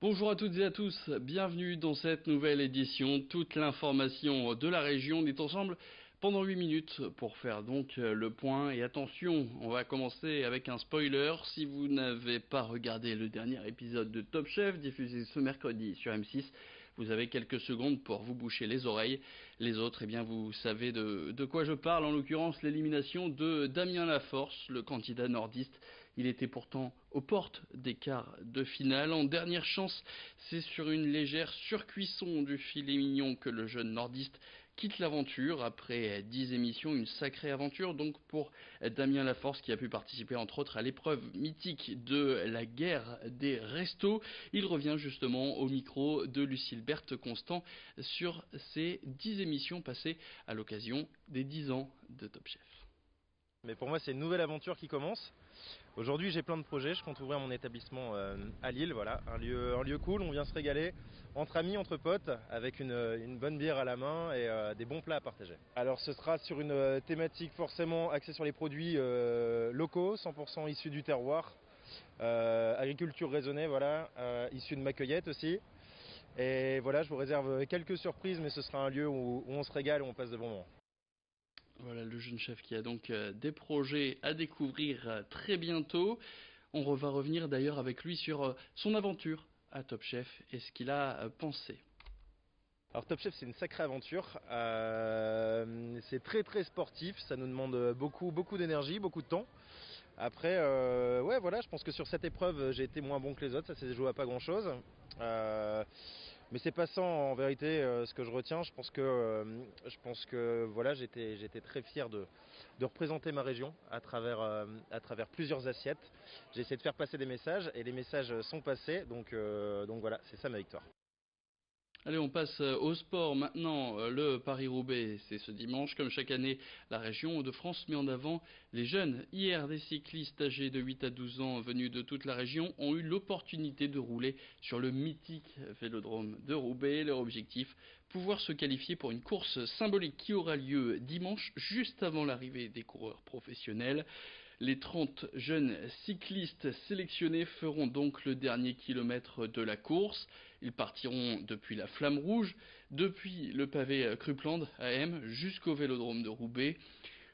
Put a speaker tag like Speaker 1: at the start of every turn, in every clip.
Speaker 1: Bonjour à toutes et à tous, bienvenue dans cette nouvelle édition. Toute l'information de la région est ensemble pendant 8 minutes pour faire donc le point. Et attention, on va commencer avec un spoiler. Si vous n'avez pas regardé le dernier épisode de Top Chef diffusé ce mercredi sur M6, vous avez quelques secondes pour vous boucher les oreilles. Les autres, eh bien, vous savez de quoi je parle, en l'occurrence l'élimination de Damien Laforce, le candidat nordiste. Il était pourtant aux portes des quarts de finale. En dernière chance, c'est sur une légère surcuisson du filet mignon que le jeune nordiste quitte l'aventure. Après 10 émissions, une sacrée aventure donc pour Damien Laforce, qui a pu participer entre autres à l'épreuve mythique de la guerre des restos. Il revient justement au micro de Lucille Berthe Constant sur ces 10 émissions passées à l'occasion des 10 ans de Top Chef.
Speaker 2: Mais pour moi, c'est une nouvelle aventure qui commence. Aujourd'hui, j'ai plein de projets. Je compte ouvrir mon établissement à Lille. Voilà, un lieu cool. On vient se régaler entre amis, entre potes, avec une bonne bière à la main et des bons plats à partager. Alors, ce sera sur une thématique forcément axée sur les produits locaux, 100% issus du terroir, agriculture raisonnée, voilà, issus de ma cueillette aussi. Et voilà, je vous réserve quelques surprises, mais ce sera un lieu où on se régale, où on passe de bons moments.
Speaker 1: Voilà le jeune chef qui a donc des projets à découvrir très bientôt. On va revenir d'ailleurs avec lui sur son aventure à Top Chef et ce qu'il a pensé.
Speaker 2: Alors Top Chef, c'est une sacrée aventure. C'est très très sportif, ça nous demande beaucoup d'énergie, beaucoup de temps. Après, ouais, voilà, je pense que sur cette épreuve, j'ai été moins bon que les autres, ça s'est joué à pas grand chose. Mais c'est pas ça en vérité ce que je retiens. Je pense que voilà, j'étais très fier de représenter ma région à travers plusieurs assiettes. J'ai essayé de faire passer des messages et les messages sont passés, donc voilà, c'est ça ma victoire.
Speaker 1: Allez, on passe au sport maintenant. Le Paris-Roubaix, c'est ce dimanche. Comme chaque année, la région Hauts-de-France met en avant les jeunes. Hier, des cyclistes âgés de 8 à 12 ans venus de toute la région ont eu l'opportunité de rouler sur le mythique vélodrome de Roubaix. Leur objectif, pouvoir se qualifier pour une course symbolique qui aura lieu dimanche, juste avant l'arrivée des coureurs professionnels. Les 30 jeunes cyclistes sélectionnés feront donc le dernier kilomètre de la course. Ils partiront depuis la Flamme Rouge, depuis le pavé Crupland AM jusqu'au vélodrome de Roubaix.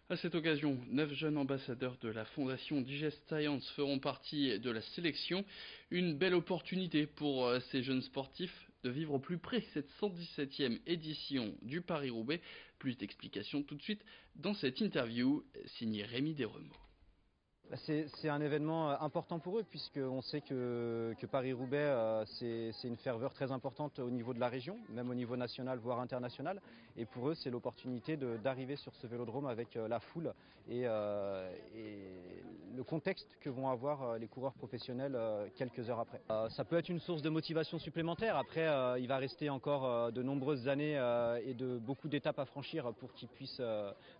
Speaker 1: À cette occasion, 9 jeunes ambassadeurs de la fondation Digest Science feront partie de la sélection. Une belle opportunité pour ces jeunes sportifs de vivre au plus près cette 117e édition du Paris-Roubaix. Plus d'explications tout de suite dans cette interview signée Rémi Desremaux.
Speaker 3: C'est un événement important pour eux puisqu'on sait que Paris-Roubaix c'est une ferveur très importante au niveau de la région, même au niveau national voire international. Et pour eux c'est l'opportunité d'arriver sur ce vélodrome avec la foule et le contexte que vont avoir les coureurs professionnels quelques heures après. Ça peut être une source de motivation supplémentaire. Après il va rester encore de nombreuses années et de beaucoup d'étapes à franchir pour qu'ils puissent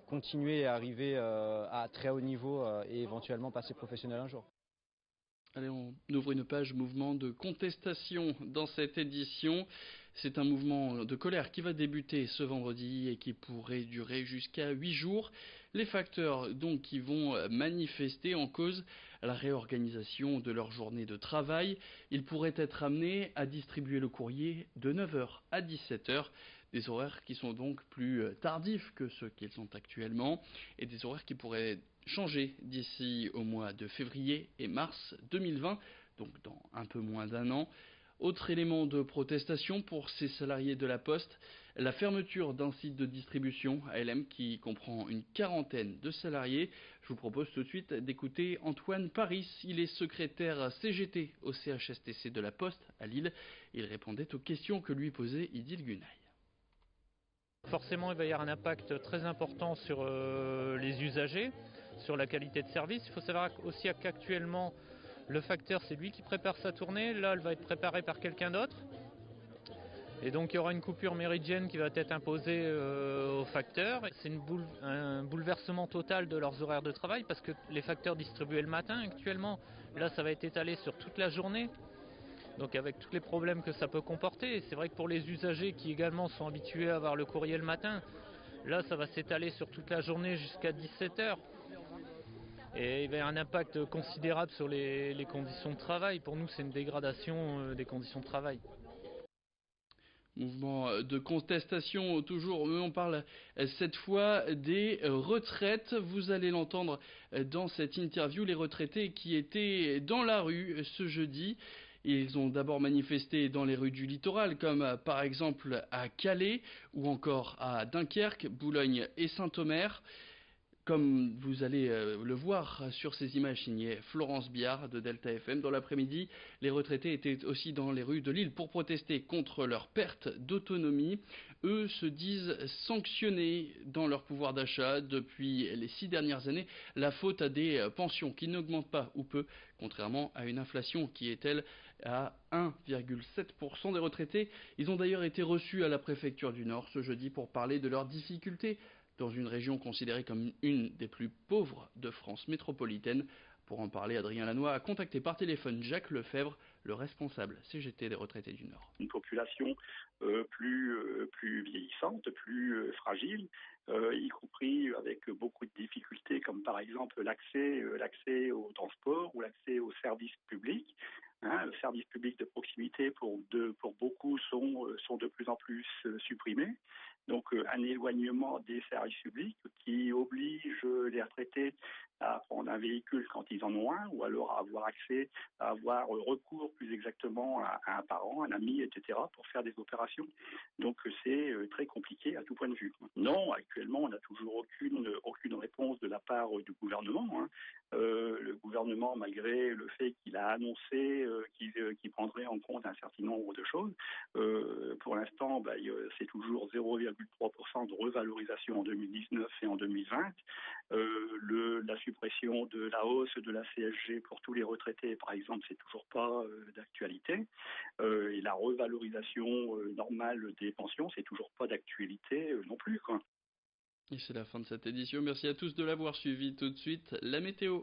Speaker 3: continuer à arriver à très haut niveau et éventuellement passer professionnel un jour.
Speaker 1: Allez, on ouvre une page mouvement de contestation dans cette édition. C'est un mouvement de colère qui va débuter ce vendredi et qui pourrait durer jusqu'à 8 jours. Les facteurs donc qui vont manifester en cause la réorganisation de leur journée de travail. Ils pourraient être amenés à distribuer le courrier de 9 h à 17 h. Des horaires qui sont donc plus tardifs que ceux qu'ils sont actuellement et des horaires qui pourraient changer d'ici au mois de février et mars 2020, donc dans un peu moins d'un an. Autre élément de protestation pour ces salariés de la Poste, la fermeture d'un site de distribution ALM qui comprend une quarantaine de salariés. Je vous propose tout de suite d'écouter Antoine Paris, il est secrétaire CGT au CHSTC de la Poste à Lille. Il répondait aux questions que lui posait Idil Gunaï.
Speaker 4: Forcément, il va y avoir un impact très important sur les usagers, sur la qualité de service. Il faut savoir aussi qu'actuellement, le facteur, c'est lui qui prépare sa tournée. Là, elle va être préparée par quelqu'un d'autre. Et donc, il y aura une coupure méridienne qui va être imposée au facteur. C'est un bouleversement total de leurs horaires de travail parce que les facteurs distribués le matin actuellement, là, ça va être étalé sur toute la journée. Donc avec tous les problèmes que ça peut comporter, c'est vrai que pour les usagers qui également sont habitués à avoir le courrier le matin, là ça va s'étaler sur toute la journée jusqu'à 17 h. Et il va y avoir un impact considérable sur les conditions de travail. Pour nous, c'est une dégradation des conditions de travail.
Speaker 1: Mouvement de contestation toujours, mais on parle cette fois des retraites. Vous allez l'entendre dans cette interview, les retraités qui étaient dans la rue ce jeudi. Ils ont d'abord manifesté dans les rues du littoral, comme par exemple à Calais ou encore à Dunkerque, Boulogne et Saint-Omer. Comme vous allez le voir sur ces images signées Florence Biard de Delta FM, dans l'après-midi, les retraités étaient aussi dans les rues de Lille pour protester contre leur perte d'autonomie. Eux se disent sanctionnés dans leur pouvoir d'achat depuis les 6 dernières années, la faute à des pensions qui n'augmentent pas ou peu, contrairement à une inflation qui est, elle, à 1,7% des retraités. Ils ont d'ailleurs été reçus à la préfecture du Nord ce jeudi pour parler de leurs difficultés dans une région considérée comme une des plus pauvres de France métropolitaine. Pour en parler, Adrien Lannoy a contacté par téléphone Jacques Lefebvre, le responsable CGT des retraités du Nord.
Speaker 5: Une population plus vieillissante, plus fragile, y compris avec beaucoup de difficultés, comme par exemple l'accès au transport ou l'accès aux services publics. Le service public de proximité pour beaucoup sont de plus en plus supprimés. Donc un éloignement des services publics qui oblige les retraités à prendre un véhicule quand ils en ont un, ou alors à avoir recours plus exactement à un parent, un ami, etc. pour faire des opérations. Donc c'est très compliqué à tout point de vue. Non, actuellement on n'a toujours aucune réponse de la part du gouvernement. Le gouvernement, malgré le fait qu'il a annoncé qu'il prendrait en compte un certain nombre de choses, pour l'instant c'est toujours 0,3% de revalorisation en 2019 et en 2020. La suppression de la hausse de la CSG pour tous les retraités, par exemple, c'est toujours pas d'actualité. Et la revalorisation normale des pensions, c'est toujours pas d'actualité non plus, quoi.
Speaker 1: Et c'est la fin de cette édition. Merci à tous de l'avoir suivi. Tout de suite, la météo.